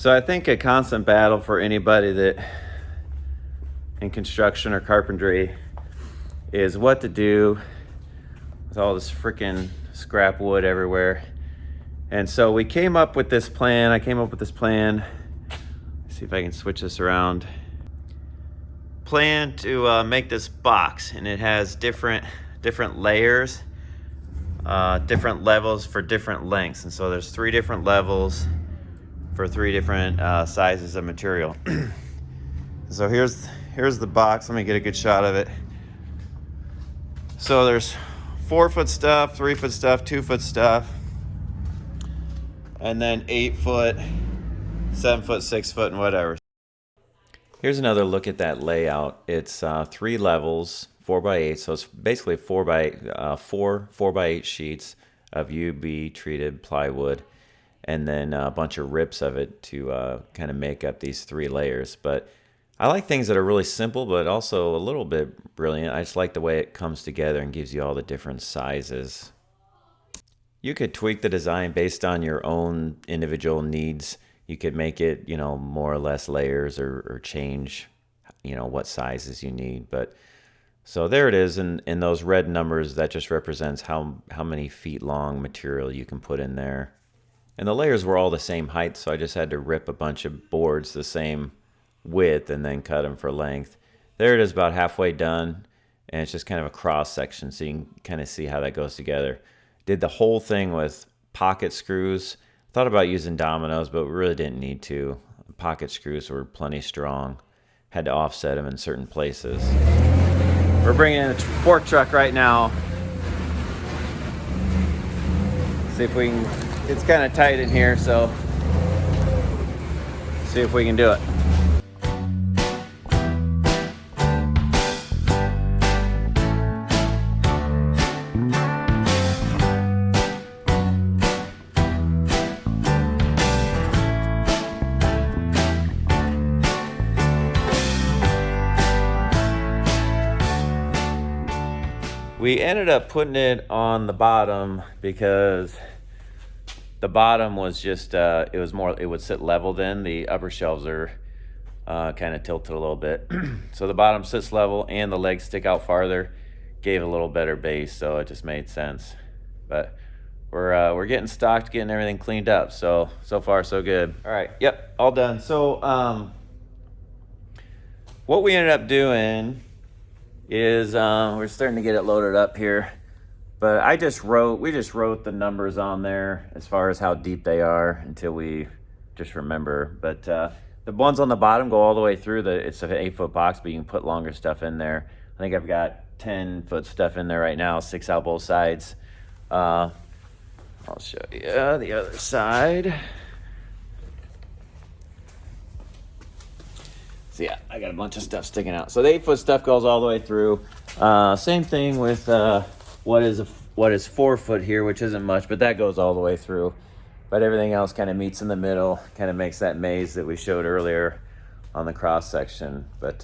So I think a constant battle for anybody that in construction or carpentry is what to do with all this freaking scrap wood everywhere. And so we came up with this plan. I came up with this plan. Let's see if I can switch this around. Plan to make this box, and it has different layers, different levels for different lengths. And so there's 3 different levels for 3 different sizes of material. So here's the box. Let me get a good shot of it. So there's 4-foot stuff, 3-foot stuff, 2-foot stuff, and then 8-foot, 7-foot, 6-foot, and whatever. Here's another look at that layout. It's 3 levels, 4x8, so it's basically 4x8 sheets of UV treated plywood, and then a bunch of rips of it to kind of make up these 3 layers. But I like things that are really simple, but also a little bit brilliant. I just like the way it comes together and gives you all the different sizes. You could tweak the design based on your own individual needs. You could make it, more or less layers, or change, what sizes you need. But so there it is, and in those red numbers, that just represents how many feet long material you can put in there. And the layers were all the same height, so I just had to rip a bunch of boards the same width and then cut them for length. There it is, about halfway done, and it's just kind of a cross section, so you can kind of see how that goes together. Did the whole thing with pocket screws. Thought about using dominoes, but we really didn't need to. Pocket screws were plenty strong. Had to offset them in certain places. We're bringing in a fork truck right now. See if we can. It's kind of tight in here, so see if we can do it. We ended up putting it on the bottom because the bottom was just, it would sit level then. The upper shelves are kind of tilted a little bit. So the bottom sits level and the legs stick out farther, gave a little better base, so it just made sense. But we're getting stocked, getting everything cleaned up. So far so good. All right, yep, all done. So what we ended up doing is we're starting to get it loaded up here, but we just wrote the numbers on there as far as how deep they are until we just remember. But the ones on the bottom go all the way through. It's an 8-foot box, but you can put longer stuff in there. I think I've got 10-foot stuff in there right now, 6 out both sides. I'll show you the other side. So yeah, I got a bunch of stuff sticking out. So the 8-foot stuff goes all the way through. Same thing with what is 4-foot here, which isn't much, but that goes all the way through. But everything else kind of meets in the middle, kind of makes that maze that we showed earlier on the cross section. But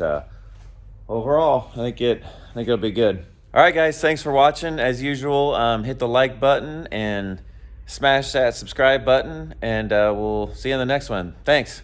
overall, I think it'll be good. All right, guys, thanks for watching. As usual, hit the like button and smash that subscribe button, and we'll see you in the next one. Thanks.